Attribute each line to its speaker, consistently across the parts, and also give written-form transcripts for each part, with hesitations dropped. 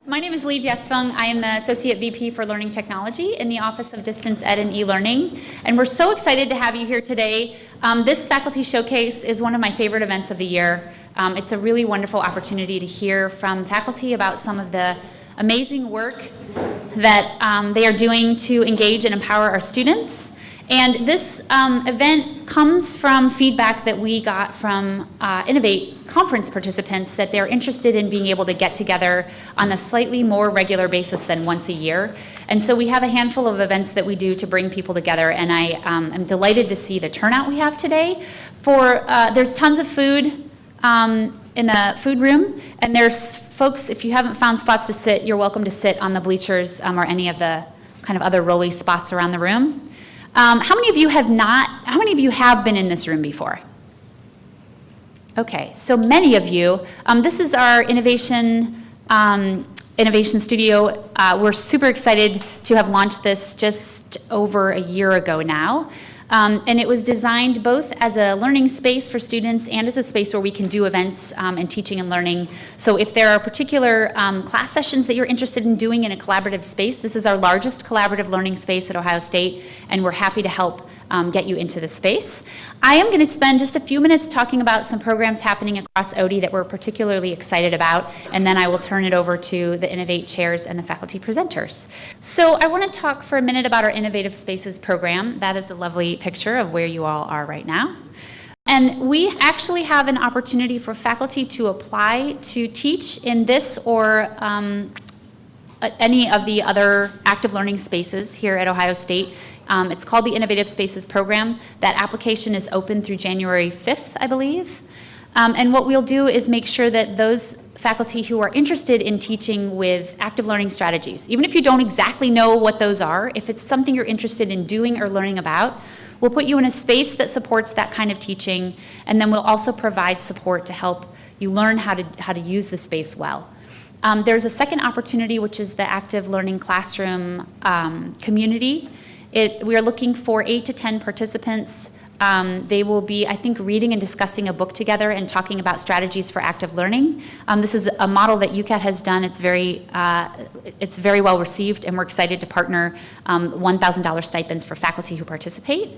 Speaker 1: My name is Lee Viesfung. I am the Associate VP for Learning Technology in the Office of Distance Ed and E-Learning, and we're so excited to have you here today. This faculty showcase is one of my favorite events of the year. It's a really wonderful opportunity to hear from faculty about some of the amazing work that they are doing to engage and empower our students. And this event comes from feedback that we got from Innovate conference participants that they're interested in being able to get together on a slightly more regular basis than once a year. And so we have a handful of events that we do to bring people together, and I am delighted to see the turnout we have today. There's tons of food in the food room, and there's folks, if you haven't found spots to sit, you're welcome to sit on the bleachers or any of the kind of other rolly spots around the room. How many of you have been in this room before? Okay, so many of you. This is our innovation studio. We're super excited to have launched this just over a year ago now. And it was designed both as a learning space for students and as a space where we can do events and teaching and learning. So if there are particular class sessions that you're interested in doing in a collaborative space, this is our largest collaborative learning space at Ohio State, and we're happy to help get you into this space. I am going to spend just a few minutes talking about some programs happening across OD that we're particularly excited about, and then I will turn it over to the Innovate chairs and the faculty presenters. So I want to talk for a minute about our Innovative Spaces program. That is a lovely picture of where you all are right now. And we actually have an opportunity for faculty to apply to teach in this or any of the other active learning spaces here at Ohio State. It's called the Innovative Spaces Program. That application is open through January 5th, I believe. And what we'll do is make sure that those faculty who are interested in teaching with active learning strategies, even if you don't exactly know what those are, if it's something you're interested in doing or learning about, we'll put you in a space that supports that kind of teaching, and then we'll also provide support to help you learn how to use the space well. There's a second opportunity, which is the active learning classroom community. We are looking for 8 to 10 participants. They will be, I think, reading and discussing a book together and talking about strategies for active learning. This is a model that UCAT has done. It's very well received, and we're excited to partner $1,000 stipends for faculty who participate.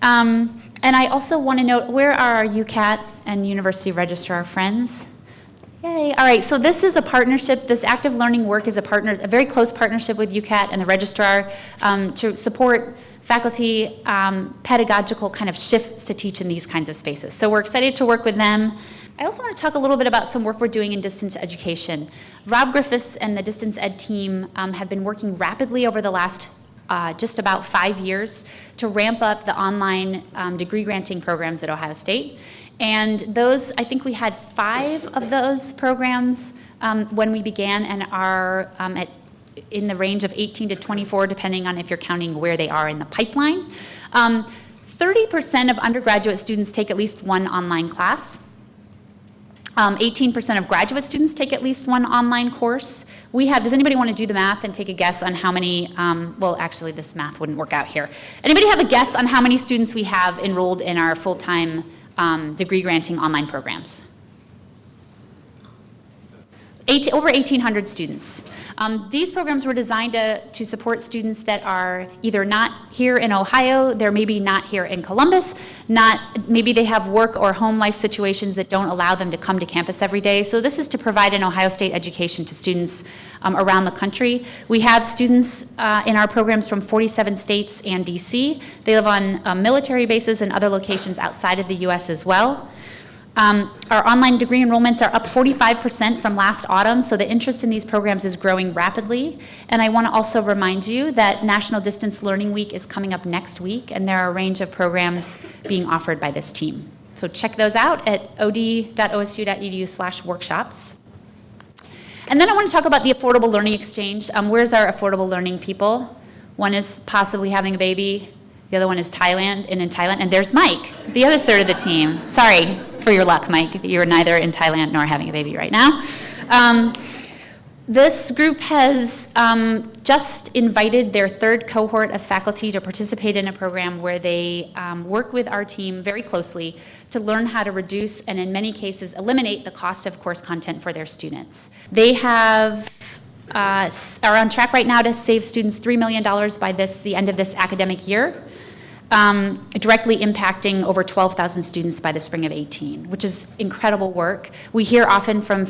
Speaker 1: And I also want to note, where are our UCAT and University Registrar friends? Yay. All right, so this is a partnership. This active learning work is a very close partnership with UCAT and the registrar to support faculty pedagogical kind of shifts to teach in these kinds of spaces. So we're excited to work with them. I also want to talk a little bit about some work we're doing in distance education. Rob Griffiths and the distance ed team have been working rapidly over the last just about 5 years to ramp up the online degree granting programs at Ohio State. And those, I think we had 5 of those programs when we began, and are in the range of 18 to 24, depending on if you're counting where they are in the pipeline. 30% of undergraduate students take at least one online class. 18% of graduate students take at least one online course. Does anybody want to do the math and take a guess on how many, well, actually this math wouldn't work out here. Anybody have a guess on how many students we have enrolled in our full-time degree granting online programs? Over 1,800 students. These programs were designed to support students that are either not here in Ohio, they're maybe not here in Columbus, maybe they have work or home life situations that don't allow them to come to campus every day. So this is to provide an Ohio State education to students around the country. We have students in our programs from 47 states and DC. They live on military bases and other locations outside of the US as well. Our online degree enrollments are up 45% from last autumn, so the interest in these programs is growing rapidly. And I want to also remind you that National Distance Learning Week is coming up next week, and there are a range of programs being offered by this team. So check those out at od.osu.edu/workshops. And then I want to talk about the Affordable Learning Exchange. Where's our affordable learning people? One is possibly having a baby. The other one is Thailand, and there's Mike, the other third of the team. Sorry for your luck, Mike. You're neither in Thailand nor having a baby right now. This group has just invited their third cohort of faculty to participate in a program where they work with our team very closely to learn how to reduce and in many cases eliminate the cost of course content for their students. They are on track right now to save students $3 million by the end of this academic year, directly impacting over 12,000 students by the spring of 18, which is incredible work. We hear often from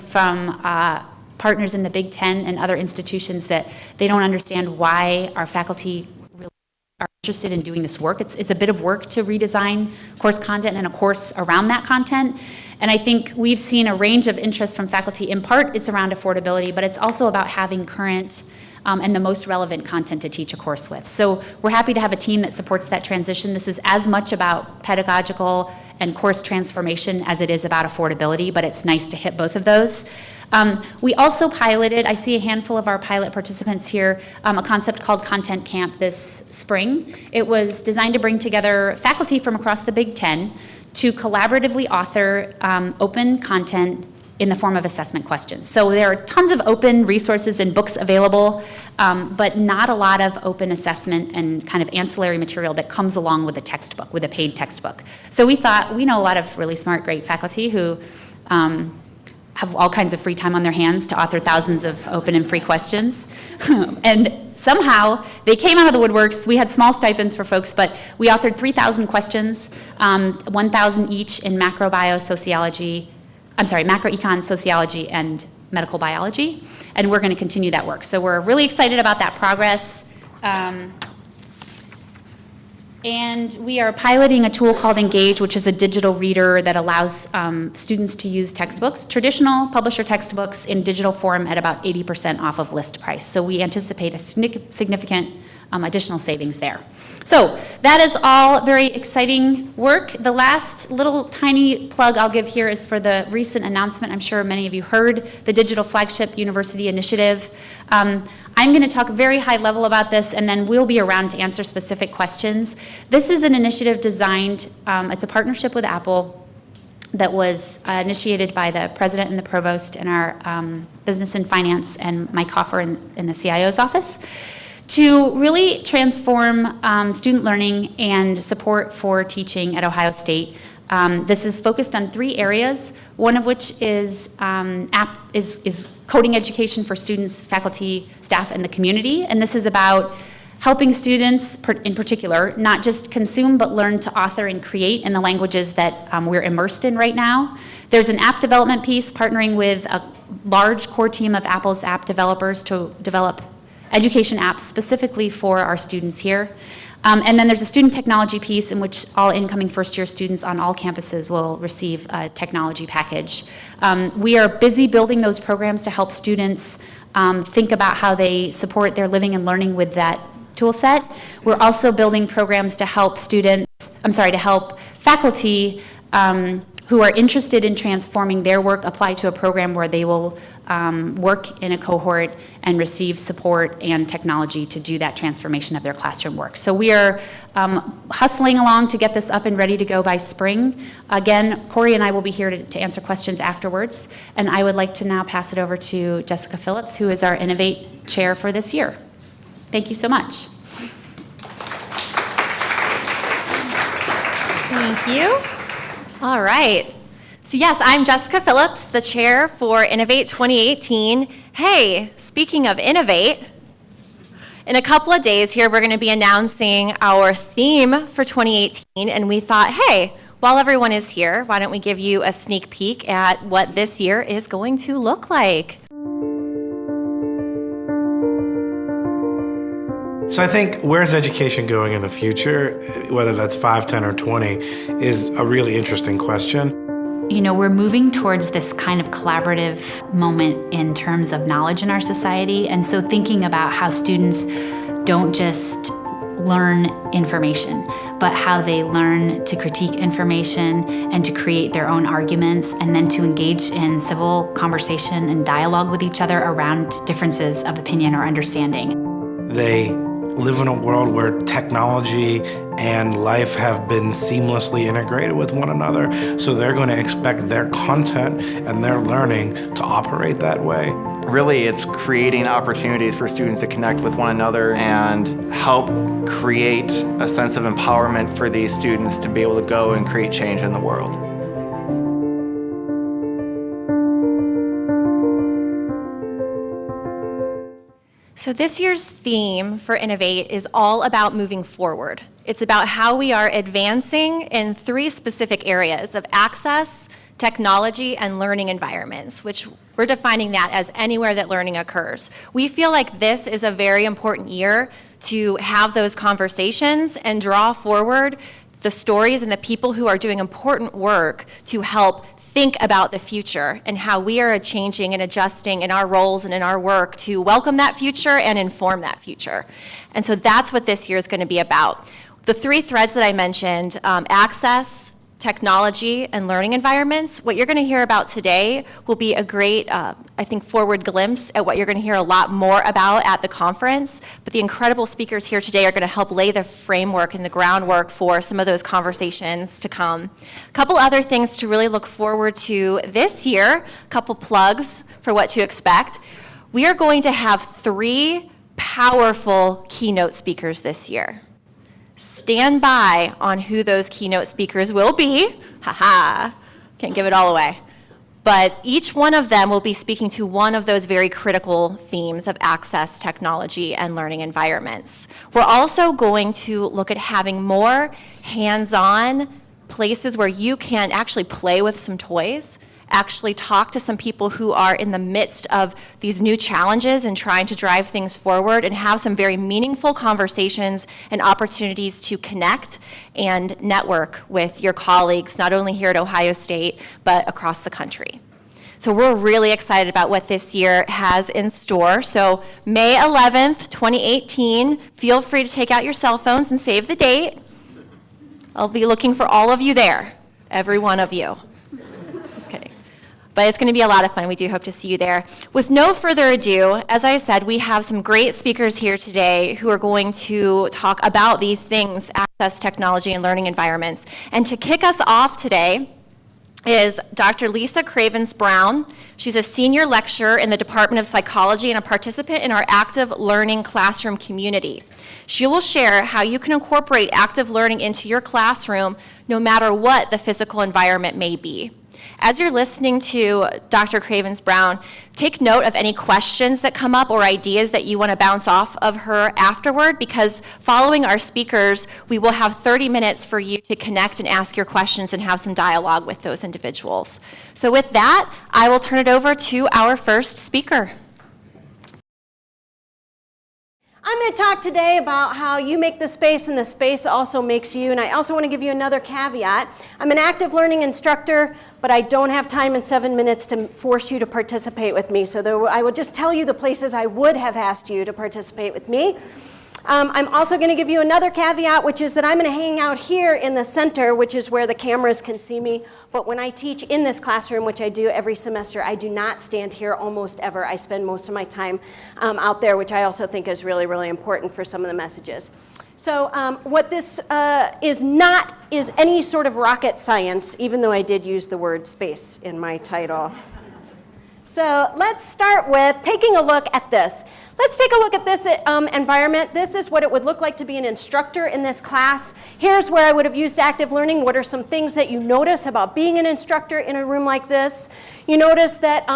Speaker 1: partners in the Big Ten and other institutions that they don't understand why our faculty really are interested in doing this work. It's a bit of work to redesign course content and a course around that content. And I think we've seen a range of interest from faculty. In part, it's around affordability, but it's also about having current and the most relevant content to teach a course with. So we're happy to have a team that supports that transition. This is as much about pedagogical and course transformation as it is about affordability, but it's nice to hit both of those. We also piloted, I see a handful of our pilot participants here, a concept called Content Camp this spring. It was designed to bring together faculty from across the Big Ten to collaboratively author open content in the form of assessment questions. So there are tons of open resources and books available, but not a lot of open assessment and kind of ancillary material that comes along with a textbook, with a paid textbook. So we thought, we know a lot of really smart, great faculty who have all kinds of free time on their hands to author thousands of open and free questions. And somehow they came out of the woodworks. We had small stipends for folks, but we authored 3,000 questions, 1,000 each in macroecon, sociology, and medical biology. And we're going to continue that work. So we're really excited about that progress. And we are piloting a tool called Engage, which is a digital reader that allows students to use textbooks, traditional publisher textbooks in digital form at about 80% off of list price. So we anticipate a significant additional savings there. So that is all very exciting work. The last little tiny plug I'll give here is for the recent announcement. I'm sure many of you heard, the Digital Flagship University Initiative. I'm going to talk very high level about this, and then we'll be around to answer specific questions. This is an initiative designed, it's a partnership with Apple that was initiated by the president and the provost in our business and finance and Mike Hoffer in the CIO's office, to really transform student learning and support for teaching at Ohio State. This is focused on 3 areas, one of which is coding education for students, faculty, staff, and the community. And this is about helping students, in particular, not just consume, but learn to author and create in the languages that we're immersed in right now. There's an app development piece, partnering with a large core team of Apple's app developers to develop education apps specifically for our students here. And then there's a student technology piece in which all incoming first-year students on all campuses will receive a technology package. We are busy building those programs to help students think about how they support their living and learning with that tool set. We're also building programs to help faculty who are interested in transforming their work apply to a program where they will work in a cohort and receive support and technology to do that transformation of their classroom work. So we are hustling along to get this up and ready to go by spring. Again, Corey and I will be here to answer questions afterwards. And I would like to now pass it over to Jessica Phillips, who is our Innovate chair for this year. Thank you so much.
Speaker 2: Thank you. All right. So yes, I'm Jessica Phillips, the chair for Innovate 2018. Hey, speaking of Innovate, in a couple of days here, we're going to be announcing our theme for 2018, and we thought, hey, while everyone is here, why don't we give you a sneak peek at what this year is going to look like?
Speaker 3: So I think where's education going in the future, whether that's 5, 10, or 20, is a really interesting question.
Speaker 1: You know, we're moving towards this kind of collaborative moment in terms of knowledge in our society. And so thinking about how students don't just learn information, but how they learn to critique information and to create their own arguments, and then to engage in civil conversation and dialogue with each other around differences of opinion or understanding.
Speaker 3: They live in a world where technology and life have been seamlessly integrated with one another, so they're going to expect their content and their learning to operate that way.
Speaker 4: Really, it's creating opportunities for students to connect with one another and help create a sense of empowerment for these students to be able to go and create change in the world.
Speaker 2: So this year's theme for Innovate is all about moving forward. It's about how we are advancing in 3 specific areas of access, technology, and learning environments, which we're defining that as anywhere that learning occurs. We feel like this is a very important year to have those conversations and draw forward the stories and the people who are doing important work to help think about the future and how we are changing and adjusting in our roles and in our work to welcome that future and inform that future. And so that's what this year is going to be about. The 3 threads that I mentioned, access, technology, and learning environments, what you're going to hear about today will be a great, I think, forward glimpse at what you're going to hear a lot more about at the conference. But the incredible speakers here today are going to help lay the framework and the groundwork for some of those conversations to come. A couple other things to really look forward to this year, a couple plugs for what to expect. We are going to have 3 powerful keynote speakers this year. Stand by on who those keynote speakers will be. Haha, can't give it all away. But each one of them will be speaking to one of those very critical themes of access, technology, and learning environments. We're also going to look at having more hands-on places where you can actually play with some toys, actually talk to some people who are in the midst of these new challenges and trying to drive things forward, and have some very meaningful conversations and opportunities to connect and network with your colleagues, not only here at Ohio State, but across the country. So we're really excited about what this year has in store. So May 11th, 2018, feel free to take out your cell phones and save the date. I'll be looking for all of you there, every one of you. But it's going to be a lot of fun. We do hope to see you there. With no further ado, as I said, we have some great speakers here today who are going to talk about these things, access, technology, and learning environments. And to kick us off today is Dr. Lisa Cravens-Brown. She's a senior lecturer in the Department of Psychology and a participant in our active learning classroom community. She will share how you can incorporate active learning into your classroom no matter what the physical environment may be. As you're listening to Dr. Cravens-Brown, take note of any questions that come up or ideas that you want to bounce off of her afterward, because following our speakers, we will have 30 minutes for you to connect and ask your questions and have some dialogue with those individuals. So with that, I will turn it over to our first speaker.
Speaker 5: I'm going to talk today about how you make the space and the space also makes you. And I also want to give you another caveat. I'm an active learning instructor, but I don't have time in 7 minutes to force you to participate with me. So I will just tell you the places I would have asked you to participate with me. I'm also going to give you another caveat, which is that I'm going to hang out here in the center, which is where the cameras can see me. But when I teach in this classroom, which I do every semester, I do not stand here almost ever. I spend most of my time out there, which I also think is really, really important for some of the messages. So what this is not is any sort of rocket science, even though I did use the word space in my title. So let's start with taking a look at this. Let's take a look at this environment. This is what it would look like to be an instructor in this class. Here's where I would have used active learning. What are some things that you notice about being an instructor in a room like this? You notice that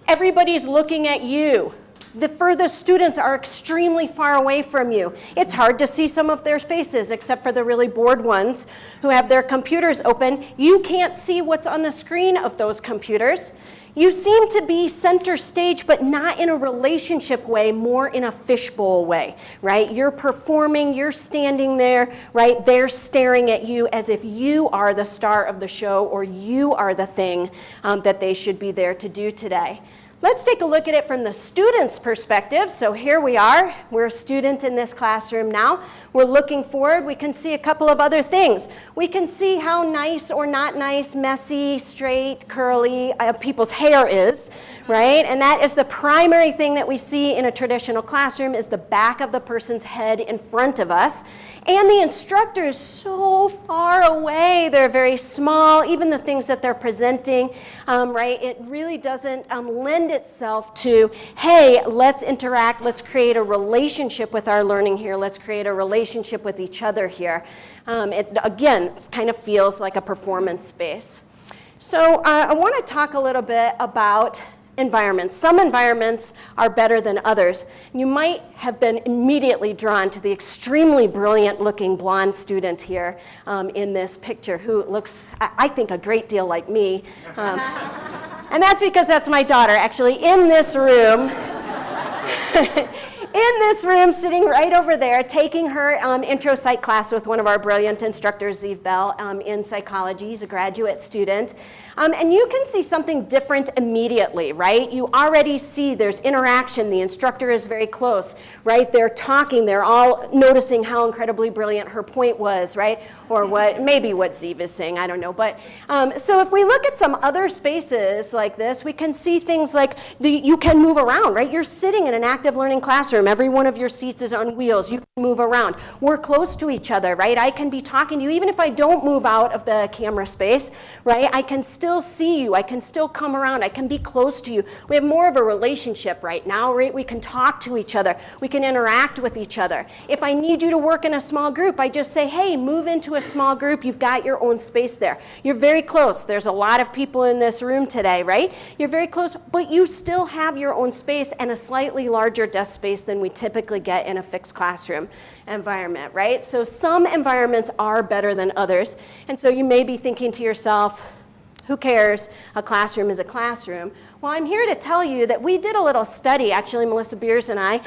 Speaker 5: everybody's looking at you. The furthest students are extremely far away from you. It's hard to see some of their faces, except for the really bored ones who have their computers open. You can't see what's on the screen of those computers. You seem to be center stage, but not in a relationship way, more in a fishbowl way, right? You're performing, you're standing there, right? They're staring at you as if you are the star of the show or you are the thing that they should be there to do today. Let's take a look at it from the student's perspective. So here we are. We're a student in this classroom now. We're looking forward. We can see a couple of other things. We can see how nice or not nice, messy, straight, curly people's hair is, right? And that is the primary thing that we see in a traditional classroom, is the back of the person's head in front of us. And the instructor is so far away. They're very small. Even the things that they're presenting, right? It really doesn't lend lend itself to, hey, let's interact, let's create a relationship with our learning here, let's create a relationship with each other here. It, again, kind of feels like a performance space. So I want to talk a little bit about environments. Some environments are better than others. You might have been immediately drawn to the extremely brilliant looking blonde student here in this picture who looks, I think, a great deal like me. And that's because that's my daughter, actually, in this room. In this room, sitting right over there, taking her intro psych class with one of our brilliant instructors, Zeev Bell, in psychology. He's a graduate student. And you can see something different immediately, right? You already see there's interaction. The instructor is very close, right? They're talking. They're all noticing how incredibly brilliant her point was, right? Or maybe what Zeev is saying, I don't know. But so if we look at some other spaces like this, we can see things like you can move around, right? You're sitting in an active learning classroom. Every one of your seats is on wheels. You can move around. We're close to each other, right? I can be talking to you even if I don't move out of the camera space, right? I can still see you. I can still come around. I can be close to you. We have more of a relationship right now, right? We can talk to each other. We can interact with each other. If I need you to work in a small group, I just say, hey, move into a small group. You've got your own space there. You're very close. There's a lot of people in this room today, right? You're very close, but you still have your own space and a slightly larger desk space than we typically get in a fixed classroom environment, right? So some environments are better than others. And so you may be thinking to yourself, who cares? A classroom is a classroom. Well, I'm here to tell you that we did a little study. Actually, Melissa Beers and I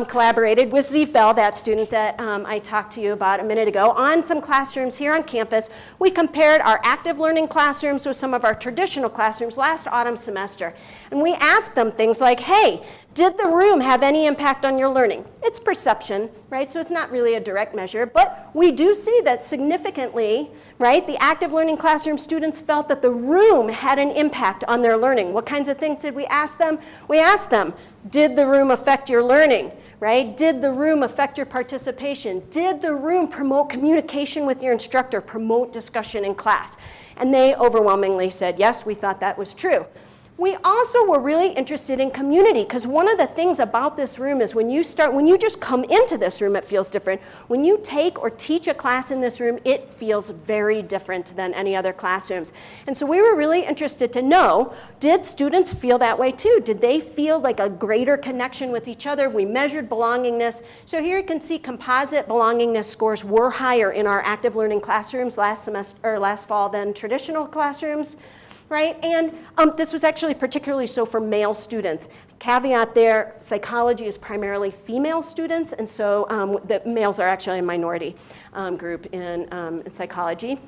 Speaker 5: collaborated with Zeev Bell, that student that I talked to you about a minute ago, on some classrooms here on campus. We compared our active learning classrooms with some of our traditional classrooms last autumn semester. And we asked them things like, hey, did the room have any impact on your learning? It's perception, right? So it's not really a direct measure, but we do see that significantly, right? The active learning classroom students felt that the room had an impact on their learning. What kinds of things did we ask them? We asked them, did the room affect your learning, right? Did the room affect your participation? Did the room promote communication with your instructor, promote discussion in class? And they overwhelmingly said, yes, we thought that was true. We also were really interested in community, because one of the things about this room is when you just come into this room, it feels different. When you take or teach a class in this room, it feels very different than any other classrooms. And so we were really interested to know, did students feel that way too? Did they feel like a greater connection with each other? We measured belongingness. So here you can see composite belongingness scores were higher in our active learning classrooms last fall than traditional classrooms. Right? And this was actually particularly so for male students. Caveat there, psychology is primarily female students, and so the males are actually a minority group in psychology.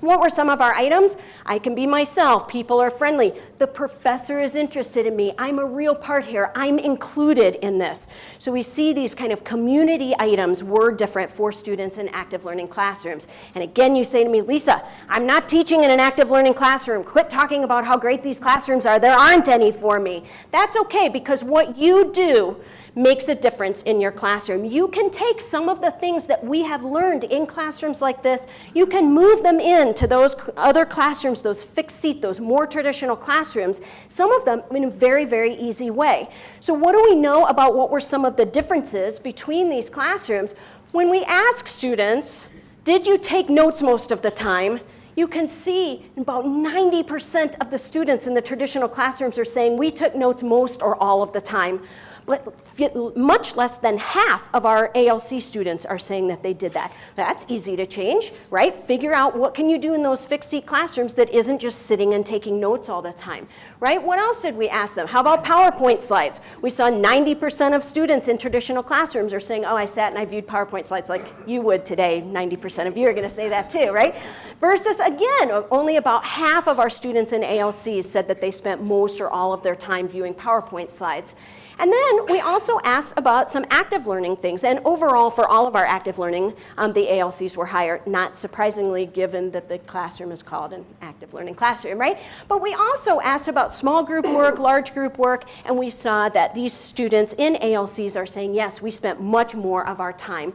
Speaker 5: What were some of our items? I can be myself. People are friendly. The professor is interested in me. I'm a real part here. I'm included in this. So we see these kind of community items were different for students in active learning classrooms. And again, you say to me, Lisa, I'm not teaching in an active learning classroom. Quit talking about how great these classrooms are. There aren't any for me. That's okay, because what you do makes a difference in your classroom. You can take some of the things that we have learned in classrooms like this, you can move them into those other classrooms, those fixed seat, those more traditional classrooms, some of them in a very, very easy way. So what do we know about what were some of the differences between these classrooms? When we ask students, did you take notes most of the time? You can see about 90% of the students in the traditional classrooms are saying we took notes most or all of the time. But much less than half of our ALC students are saying that they did that. That's easy to change, right? Figure out what can you do in those fixed seat classrooms that isn't just sitting and taking notes all the time, right? What else did we ask them? How about PowerPoint slides? We saw 90% of students in traditional classrooms are saying, oh, I sat and I viewed PowerPoint slides like you would today. 90% of you are gonna say that too, right? Versus, again, only about half of our students in ALCs said that they spent most or all of their time viewing PowerPoint slides. And then then we also asked about some active learning things. And overall, for all of our active learning, the ALCs were higher, not surprisingly, given that the classroom is called an active learning classroom, right? But we also asked about small group work, large group work, and we saw that these students in ALCs are saying, yes, we spent much more of our time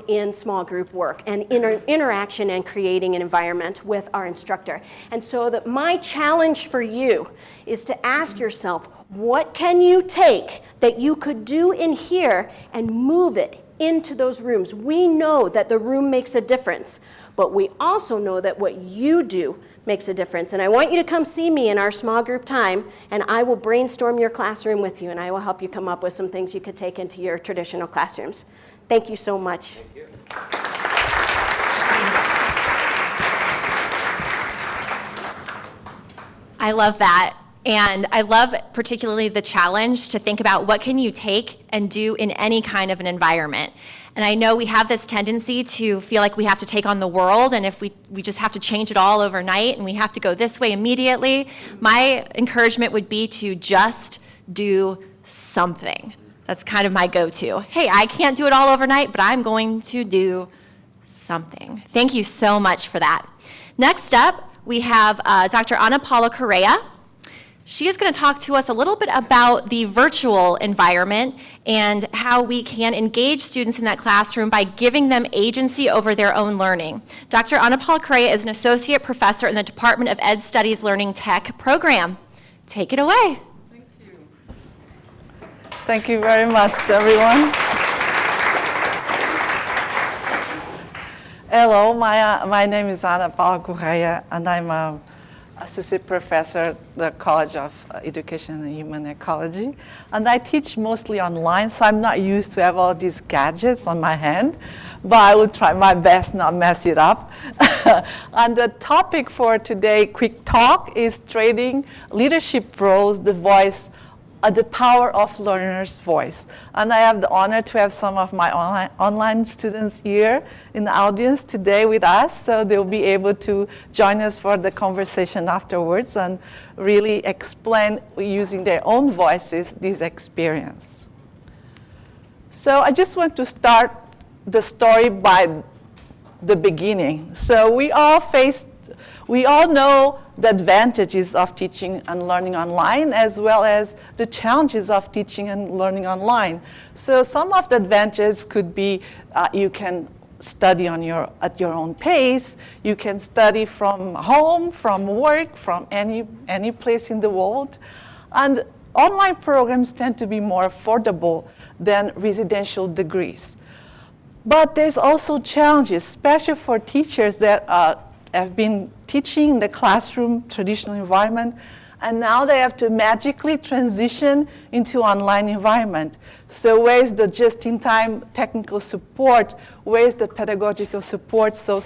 Speaker 5: in small group work and interaction and creating an environment with our instructor. And so that my challenge for you is to ask yourself, what can you take that you could do in here and move it into those rooms? We know that the room makes a difference, but we also know that what you do makes a difference. And I want you to come see me in our small group time, and I will brainstorm your classroom with you, and I will help you come up with some things you could take into your traditional classrooms. Thank you so much.
Speaker 4: Thank you.
Speaker 2: I love that. And I love particularly the challenge to think about what can you take and do in any kind of an environment. And I know we have this tendency to feel like we have to take on the world, and if we just have to change it all overnight and we have to go this way immediately. My encouragement would be to just do something. That's kind of my go-to. Hey, I can't do it all overnight, but I'm going to do something. Thank you so much for that. Next up, we have Dr. Ana Paula Correa. She is going to talk to us a little bit about the virtual environment and how we can engage students in that classroom by giving them agency over their own learning. Dr. Ana Paula Correa is an associate professor in the Department of Ed Studies Learning Tech program. Take it away.
Speaker 6: Thank you. Thank you very much, everyone. Hello, my name is Ana Paula Correa, and I'm a associate professor at the College of Education and Human Ecology. And I teach mostly online, so I'm not used to have all these gadgets on my hand, but I will try my best not mess it up. And the topic for today, quick talk, is trading leadership roles, the voice, the power of learner's voice. And I have the honor to have some of my online students here in the audience today with us, so they'll be able to join us for the conversation afterwards and really explain, using their own voices, this experience. So I just want to start the story by the beginning. So we all know the advantages of teaching and learning online, as well as the challenges of teaching and learning online. So some of the advantages could be you can study at your own pace. You can study from home, from work, from any place in the world. And online programs tend to be more affordable than residential degrees. But there's also challenges, especially for teachers that have been teaching in the classroom traditional environment, and now they have to magically transition into online environment. So where is the just-in-time technical support? Where is the pedagogical support? So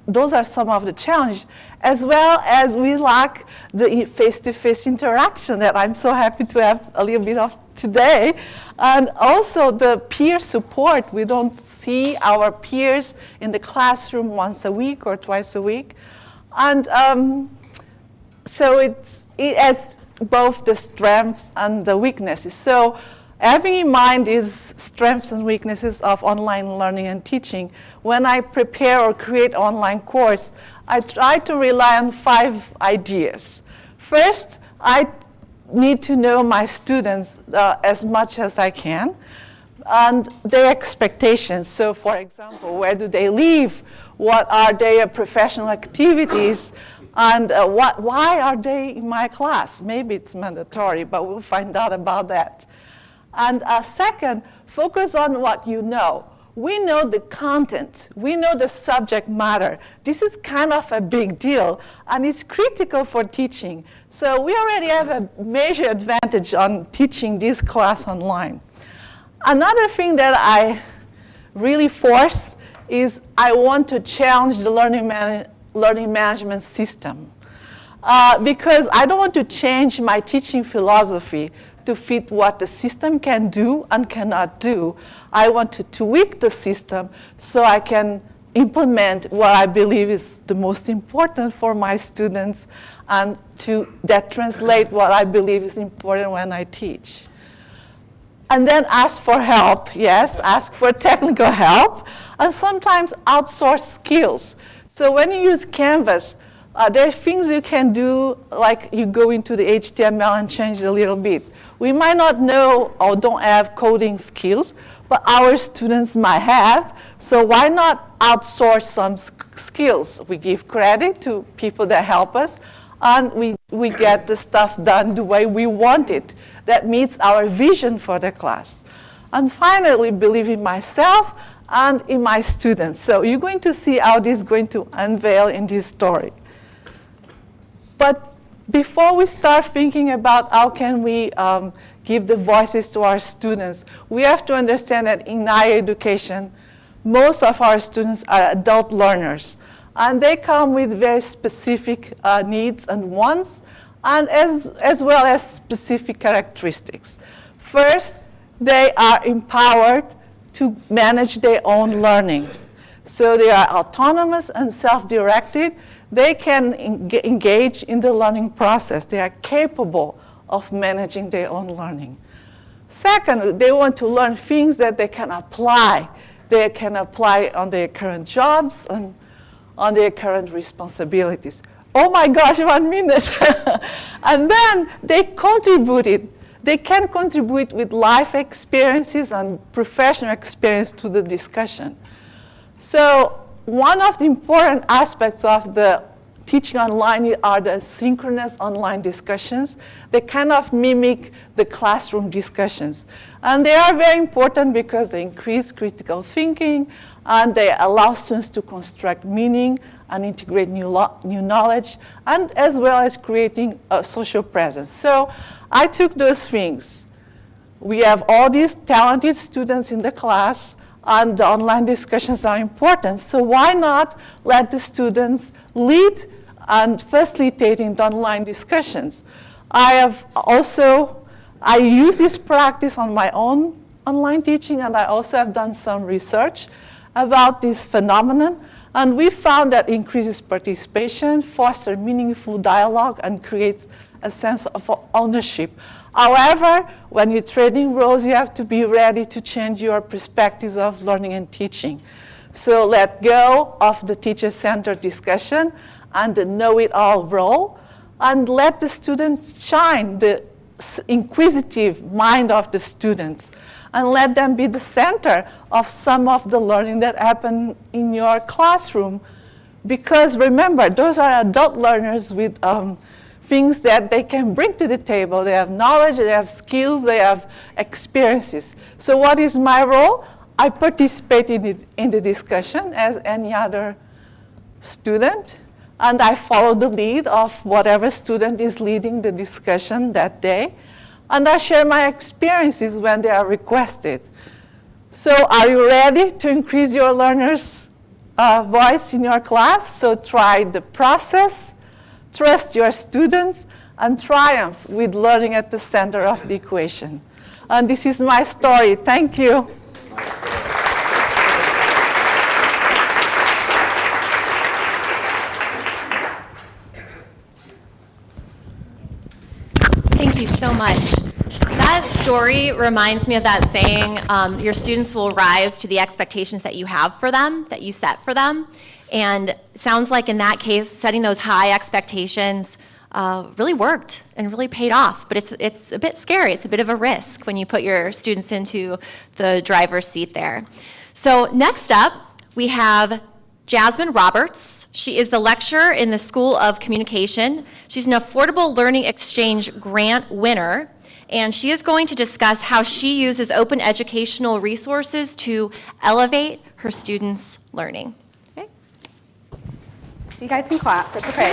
Speaker 6: those are some of the challenges, as well as we lack the face-to-face interaction that I'm so happy to have a little bit of today. And also the peer support. We don't see our peers in the classroom once a week or twice a week. And so it has both the strengths and the weaknesses. So having in mind these strengths and weaknesses of online learning and teaching, when I prepare or create online course, I try to rely on 5 ideas. First, I need to know my students as much as I can and their expectations. So for example, where do they live? What are their professional activities? And why are they in my class? Maybe it's mandatory, but we'll find out about that. And second, focus on what you know. We know the content. We know the subject matter. This is kind of a big deal, and it's critical for teaching. So we already have a major advantage on teaching this class online. Another thing that I really force is I want to challenge the learning management system. Because I don't want to change my teaching philosophy to fit what the system can do and cannot do. I want to tweak the system so I can implement what I believe is the most important for my students and that translate what I believe is important when I teach. and then ask for help, yes, ask for technical help, and sometimes outsource skills. So when you use Canvas, there are things you can do, like you go into the HTML and change it a little bit. We might not know or don't have coding skills, but our students might have, so why not outsource some skills? We give credit to people that help us, and we get the stuff done the way we want it. That meets our vision for the class. And finally, believe in myself and in my students. So you're going to see how this is going to unveil in this story. But before we start thinking about how can we give the voices to our students, we have to understand that in higher education, most of our students are adult learners. And they come with very specific needs and wants, and as well as specific characteristics. First, they are empowered to manage their own learning. So they are autonomous and self-directed. They can engage in the learning process. They are capable of managing their own learning. Second, they want to learn things that they can apply. They can apply on their current jobs and on their current responsibilities. Oh my gosh, 1 minute. And then they contributed. They can contribute with life experiences and professional experience to the discussion. So one of the important aspects of the teaching online are the synchronous online discussions. They kind of mimic the classroom discussions. And they are very important because they increase critical thinking, and they allow students to construct meaning and integrate new knowledge, and as well as creating a social presence. So I took those things. We have all these talented students in the class, and the online discussions are important. So why not let the students lead and facilitate in the online discussions? I use this practice on my own online teaching, and I also have done some research about this phenomenon. And we found that increases participation, fosters meaningful dialogue, and creates a sense of ownership. However, when you're trading roles, you have to be ready to change your perspectives of learning and teaching. So let go of the teacher-centered discussion and the know-it-all role, and let the students shine the inquisitive mind of the students, and let them be the center of some of the learning that happen in your classroom. Because remember, those are adult learners with things that they can bring to the table. They have knowledge, they have skills, they have experiences. So what is my role? I participate in the discussion as any other student, and I follow the lead of whatever student is leading the discussion that day. And I share my experiences when they are requested. So are you ready to increase your learners' voice in your class? So try the process, trust your students, and triumph with learning at the center of the equation. And this is my story. Thank you.
Speaker 2: Thank you so much. That story reminds me of that saying, your students will rise to the expectations that you have for them, that you set for them. And it sounds like in that case, setting those high expectations really worked and really paid off. But it's a bit scary. It's a bit of a risk when you put your students into the driver's seat there. So next up, we have Jasmine Roberts. She is the lecturer in the School of Communication. She's an Affordable Learning Exchange grant winner, and she is going to discuss how she uses open educational resources to elevate her students' learning. Okay.
Speaker 7: You guys can clap, that's okay.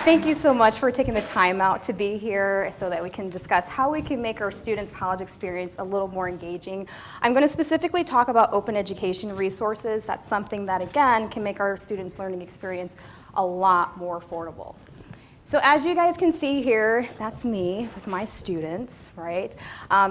Speaker 7: Thank you so much for taking the time out to be here so that we can discuss how we can make our students' college experience a little more engaging. I'm going to specifically talk about open education resources. That's something that, again, can make our students' learning experience a lot more affordable. So as you guys can see here, that's me with my students, right?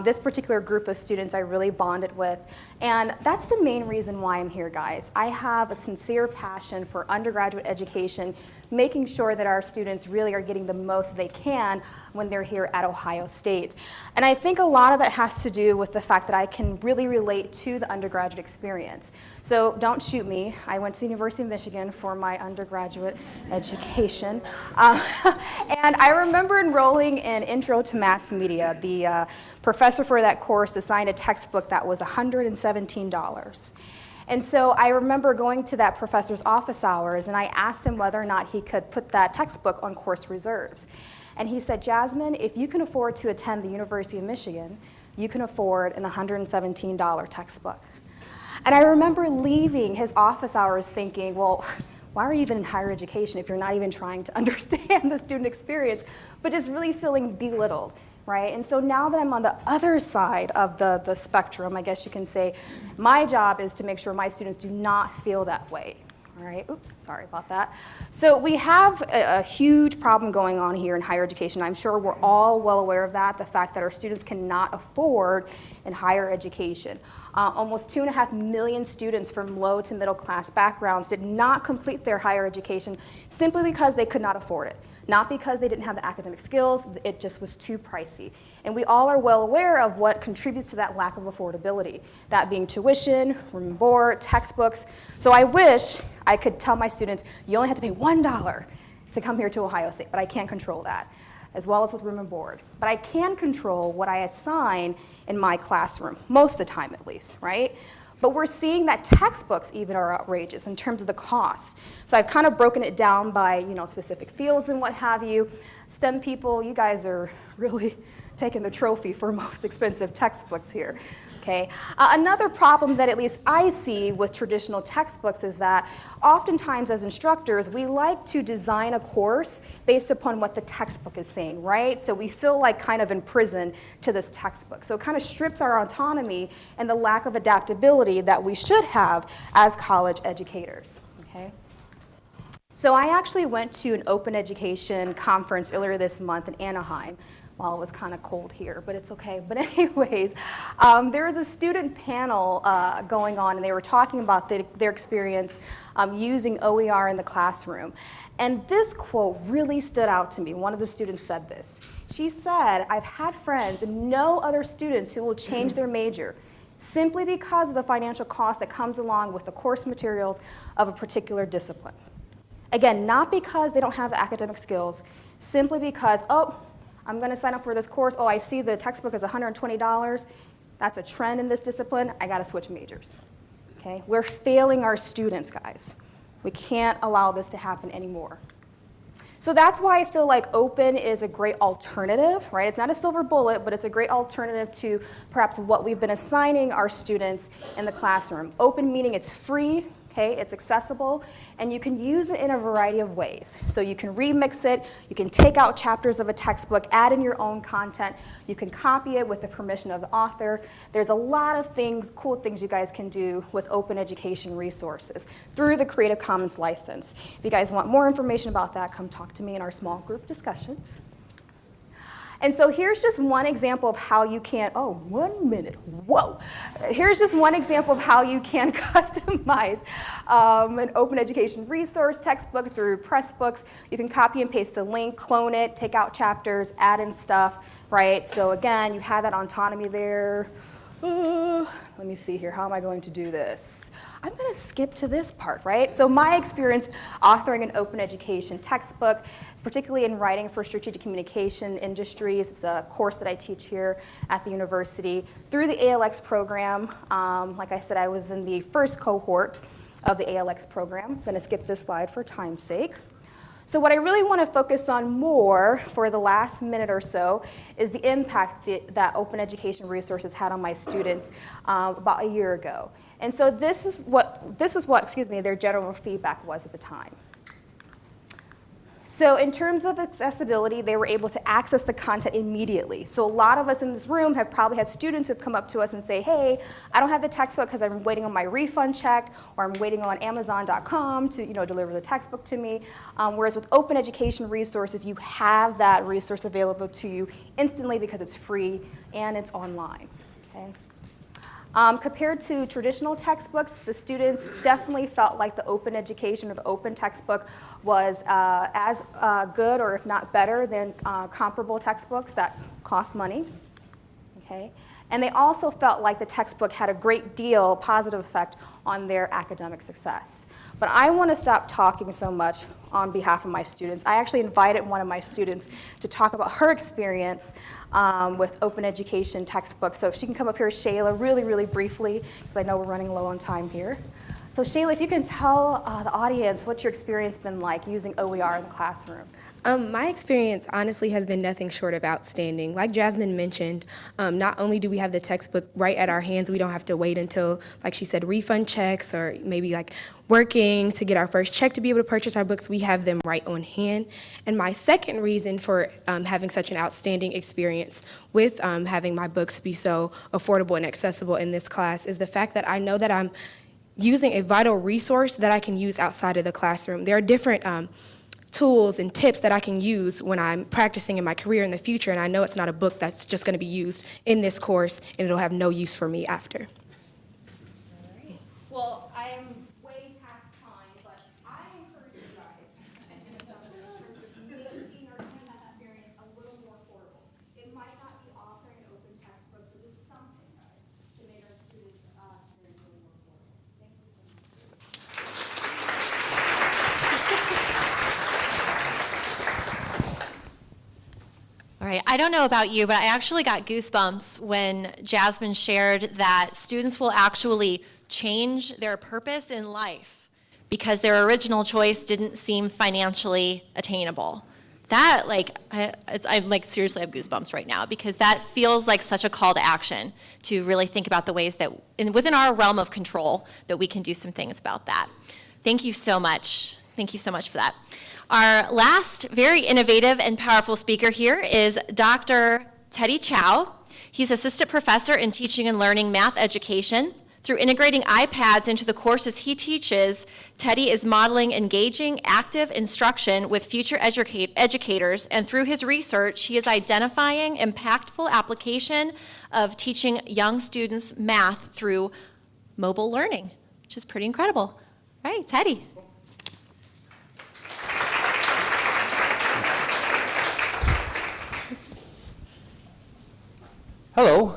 Speaker 7: This particular group of students I really bonded with, And that's the main reason why I'm here, guys. I have a sincere passion for undergraduate education, making sure that our students really are getting the most they can when they're here at Ohio State. And I think a lot of that has to do with the fact that I can really relate to the undergraduate experience. So don't shoot me. I went to the University of Michigan for my undergraduate education. And I remember enrolling in Intro to Mass Media. The professor for that course assigned a textbook that was $117. And so I remember going to that professor's office hours, and I asked him whether or not he could put that textbook on course reserves. And he said, Jasmine, if you can afford to attend the University of Michigan, you can afford an $117 textbook. And I remember leaving his office hours thinking, well, why are you even in higher education if you're not even trying to understand the student experience, but just really feeling belittled, right? And so now that I'm on the other side of the spectrum, I guess you can say, my job is to make sure my students do not feel that way. All right, oops, sorry about that. So we have a huge problem going on here in higher education. I'm sure we're all well aware of that, the fact that our students cannot afford in higher education. Almost 2.5 million students from low to middle class backgrounds did not complete their higher education simply because they could not afford it. Not because they didn't have the academic skills, it just was too pricey. And we all are well aware of what contributes to that lack of affordability, that being tuition, room and board, textbooks. So I wish I could tell my students, you only have to pay $1 to come here to Ohio State, but I can't control that, as well as with room and board. But I can control what I assign in my classroom, most of the time at least, right? But we're seeing that textbooks even are outrageous in terms of the cost. So I've kind of broken it down by, specific fields and what have you. STEM people, you guys are really taking the trophy for most expensive textbooks here. Okay. Another problem that at least I see with traditional textbooks is that oftentimes as instructors, we like to design a course based upon what the textbook is saying, right? So we feel like kind of in prison to this textbook. So it kind of strips our autonomy and the lack of adaptability that we should have as college educators, okay? So I actually went to an open education conference earlier this month in Anaheim. Well, it was kind of cold here, but it's okay. But anyways, there was a student panel going on, and they were talking about their experience using OER in the classroom. And this quote really stood out to me. One of the students said this. She said, I've had friends and no other students who will change their major simply because of the financial cost that comes along with the course materials of a particular discipline. Again, not because they don't have the academic skills, simply because, I'm going to sign up for this course. I see the textbook is $120. That's a trend in this discipline. I got to switch majors. Okay? We're failing our students, guys. We can't allow this to happen anymore. So that's why I feel like open is a great alternative, right? It's not a silver bullet, but it's a great alternative to perhaps what we've been assigning our students in the classroom. Open meaning it's free, okay? It's accessible, and you can use it in a variety of ways. So you can remix it, you can take out chapters of a textbook, add in your own content, you can copy it with the permission of the author. There's a lot of things, cool things you guys can do with open education resources through the Creative Commons license. If you guys want more information about that, come talk to me in our small group discussions. And so here's just one example of how you can, 1 minute, whoa. Here's just one example of how you can customize an open education resource textbook through Pressbooks. You can copy and paste the link, clone it, take out chapters, add in stuff, right? So again, you have that autonomy there. Let me see here, how am I going to do this? I'm going to skip to this part, right? So my experience authoring an open education textbook, particularly in writing for strategic communication industries. It's a course that I teach here at the university through the ALX program. Like I said, I was in the first cohort of the ALX program. I'm going to skip this slide for time's sake. So what I really want to focus on more for the last minute or so is the impact that open education resources had on my students about a year ago. And so this is what their general feedback was at the time. So in terms of accessibility, they were able to access the content immediately. So a lot of us in this room have probably had students who have come up to us and say, hey, I don't have the textbook because I'm waiting on my refund check, or I'm waiting on Amazon.com to deliver the textbook to me. Whereas with open education resources, you have that resource available to you instantly because it's free and it's online. Okay? Compared to traditional textbooks, the students definitely felt like the open education or the open textbook was as good, or if not better, than comparable textbooks that cost money. Okay? And they also felt like the textbook had a great deal positive effect on their academic success. But I want to stop talking so much on behalf of my students. I actually invited one of my students to talk about her experience with open education textbooks. So if she can come up here, Shayla, really, really briefly, because I know we're running low on time here. So Shayla, if you can tell the audience what your experience been like using OER in the classroom.
Speaker 8: My experience honestly has been nothing short of outstanding. Like Jasmine mentioned, not only do we have the textbook right at our hands, we don't have to wait until, like she said, refund checks or maybe like working to get our first check to be able to purchase our books. We have them right on hand. And my second reason for having such an outstanding experience with having my books be so affordable and accessible in this class is the fact that I know that I'm using a vital resource that I can use outside of the classroom. There are different tools and tips that I can use when I'm practicing in my career in the future, and I know it's not a book that's just going to be used in this course and it'll have no use for me after.
Speaker 7: Well, I am way past time, but I encourage you guys to do something in terms of making our student experience a little more affordable. It might not be offering an open textbook, but just something, guys, to make our students' experience a little more affordable. Thank you so much.
Speaker 2: All right, I don't know about you, but I actually got goosebumps when Jasmine shared that students will actually change their purpose in life because their original choice didn't seem financially attainable. That, I'm like seriously have goosebumps right now because that feels like such a call to action to really think about the ways that, within our realm of control, that we can do some things about that. Thank you so much. Thank you so much for that. Our last very innovative and powerful speaker here is Dr. Teddy Chow. He's assistant professor in teaching and learning math education. Through integrating iPads into the courses he teaches, Teddy is modeling engaging, active instruction with future educators, and through his research, he is identifying impactful application of teaching young students math through mobile learning, which is pretty incredible. All right, Teddy.
Speaker 9: Hello.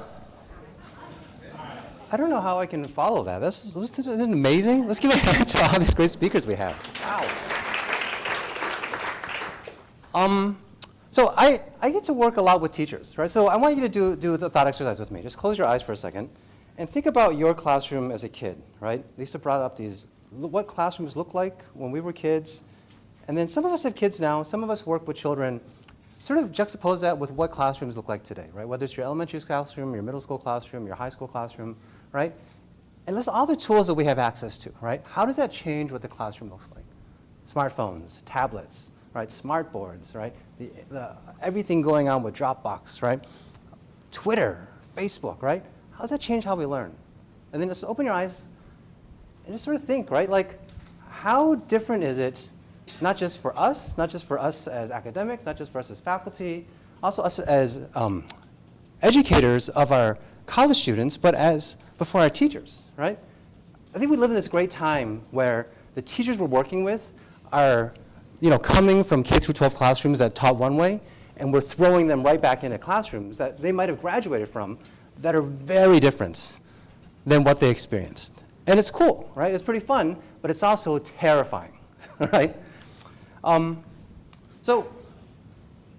Speaker 9: I don't know how I can follow that. Isn't it amazing? Let's give a hand to all these great speakers we have. Wow. So I get to work a lot with teachers, right? So I want you to do the thought exercise with me. Just close your eyes for a second and think about your classroom as a kid, right? Lisa brought up what classrooms looked like when we were kids. And then some of us have kids now, some of us work with children. Sort of juxtapose that with what classrooms look like today, right? Whether it's your elementary classroom, your middle school classroom, your high school classroom, right? And list all the tools that we have access to, right? How does that change what the classroom looks like? Smartphones, tablets, right? Smart boards, right? Everything going on with Dropbox, right? Twitter, Facebook, right? How does that change how we learn? And then just open your eyes and just sort of think, right? Like, how different is it? Not just for us as academics, not just for us as faculty, also us as educators of our college students, but for our teachers, right? I think we live in this great time where the teachers we're working with are, coming from K through 12 classrooms that taught one way, and we're throwing them right back into classrooms that they might have graduated from that are very different than what they experienced. And it's cool, right? It's pretty fun, but it's also terrifying, right? So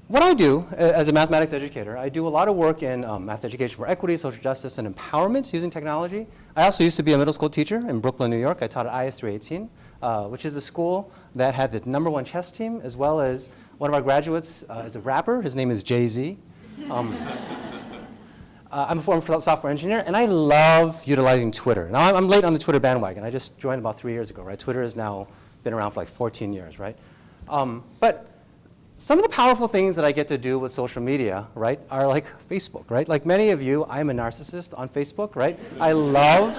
Speaker 9: what I do as a mathematics educator, I do a lot of work in math education for equity, social justice, and empowerment using technology. I also used to be a middle school teacher in Brooklyn, New York. I taught at IS 318, which is a school that had the #1 chess team, as well as one of our graduates is a rapper. His name is Jay-Z. I'm a former software engineer, and I love utilizing Twitter. Now, I'm late on the Twitter bandwagon. I just joined about 3 years ago, right? Twitter has now been around for like 14 years, right? But some of the powerful things that I get to do with social media, right, are like Facebook, right? Like many of you, I'm a narcissist on Facebook, right? I love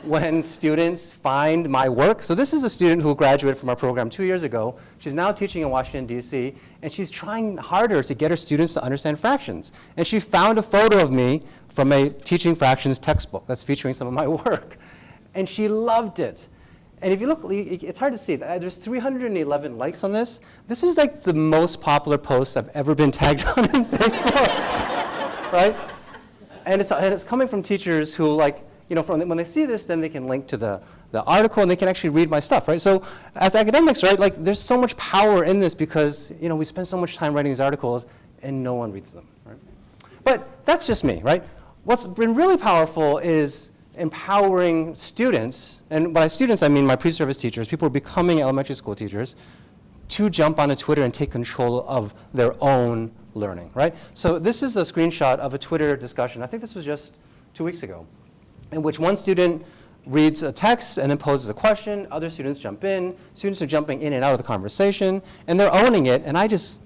Speaker 9: when students find my work. So this is a student who graduated from our program 2 years ago. She's now teaching in Washington, D.C., and she's trying harder to get her students to understand fractions. And she found a photo of me from a teaching fractions textbook that's featuring some of my work. And she loved it. And if you look, it's hard to see. There's 311 likes on this. This is like the most popular post I've ever been tagged on in Facebook, right? And it's coming from teachers who, like, you know, when they see this, then they can link to the article and they can actually read my stuff, right? So as academics, right, like, there's so much power in this because, you know, we spend so much time writing these articles and no one reads them, right? But that's just me, right? What's been really powerful is empowering students, and by students I mean my pre-service teachers, people who are becoming elementary school teachers, to jump onto Twitter and take control of their own learning, right? So this is a screenshot of a Twitter discussion. I think this was just 2 weeks ago, in which one student reads a text and then poses a question. Other students jump in. Students are jumping in and out of the conversation, and they're owning it, and I'm just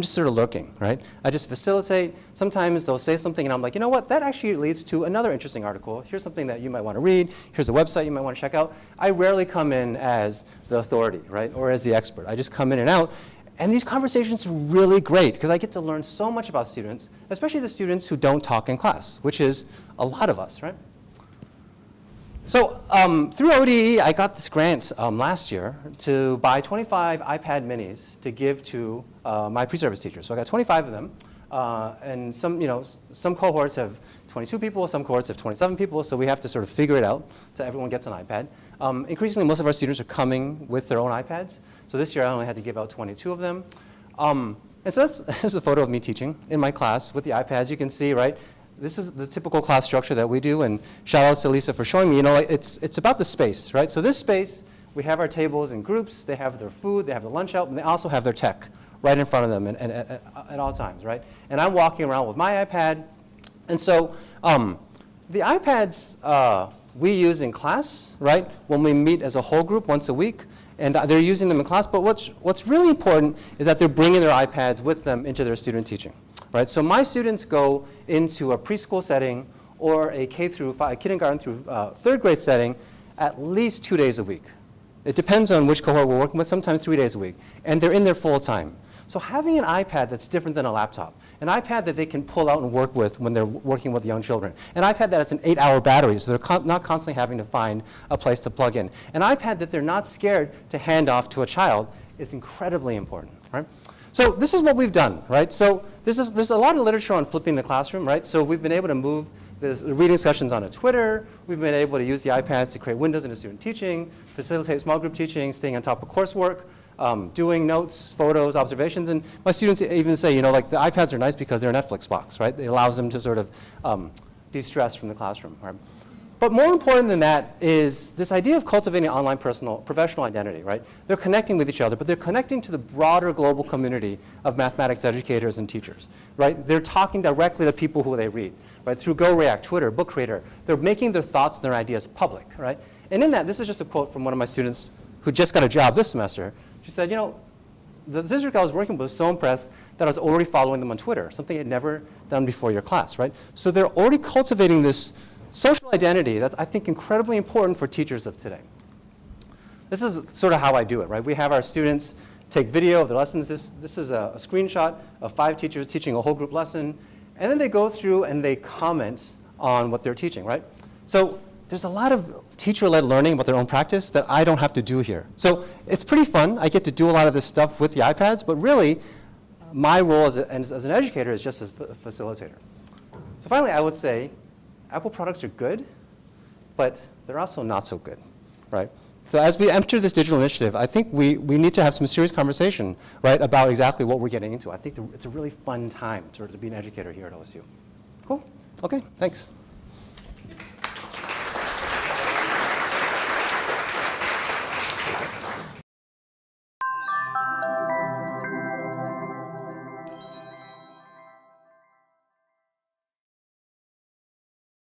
Speaker 9: sort of lurking, right? I just facilitate. Sometimes they'll say something, and I'm like, you know what? That actually leads to another interesting article. Here's something that you might want to read. Here's a website you might want to check out. I rarely come in as the authority, right, or as the expert. I just come in and out. And these conversations are really great because I get to learn so much about students, especially the students who don't talk in class, which is a lot of us, right? So through ODE, I got this grant last year to buy 25 iPad minis to give to my pre-service teachers. So I got 25 of them, and some cohorts have 22 people, some cohorts have 27 people, so we have to sort of figure it out so everyone gets an iPad. Increasingly, most of our students are coming with their own iPads. So this year, I only had to give out 22 of them. And so this is a photo of me teaching in my class with the iPads. You can see, right? This is the typical class structure that we do, and shout out to Lisa for showing me. You know, it's about the space, right? So this space, we have our tables in groups. They have their food, they have the lunch out, and they also have their tech right in front of them and at all times, right? And I'm walking around with my iPad. And so the iPads we use in class, right, when we meet as a whole group once a week, and they're using them in class. But what's really important is that they're bringing their iPads with them into their student teaching. Right, so my students go into a preschool setting or a kindergarten through third grade setting at least 2 days a week. It depends on which cohort we're working with, sometimes 3 days a week. And they're in there full time. So having an iPad that's different than a laptop, an iPad that they can pull out and work with when they're working with young children, an iPad that has an 8-hour battery so they're not constantly having to find a place to plug in, an iPad that they're not scared to hand off to a child is incredibly important, right? So this is what we've done, right? So there's a lot of literature on flipping the classroom, right? So we've been able to move the reading sessions onto Twitter. We've been able to use the iPads to create windows into student teaching, facilitate small group teaching, staying on top of coursework, doing notes, photos, observations. And my students even say, you know, like the iPads are nice because they're a Netflix box, right? It allows them to sort of de-stress from the classroom, right? But more important than that is this idea of cultivating online professional identity, right? They're connecting with each other, but they're connecting to the broader global community of mathematics educators and teachers, right? They're talking directly to people who they read, right? Through GoReact, Twitter, Book Creator. They're making their thoughts and their ideas public, right? And in that, this is just a quote from one of my students who just got a job this semester. She said, you know, the district I was working with was so impressed that I was already following them on Twitter, something I'd never done before your class, right? So they're already cultivating this social identity that's, I think, incredibly important for teachers of today. This is sort of how I do it, right? We have our students take video of their lessons. This is a screenshot of 5 teachers teaching a whole group lesson. And then they go through and they comment on what they're teaching, right? So there's a lot of teacher-led learning about their own practice that I don't have to do here. So it's pretty fun. I get to do a lot of this stuff with the iPads, but really, my role as an educator is just as a facilitator. So finally, I would say, Apple products are good, but they're also not so good, right? So as we enter this digital initiative, I think we need to have some serious conversation, right, about exactly what we're getting into. I think it's a really fun time to be an educator here at OSU. Cool. Okay, thanks.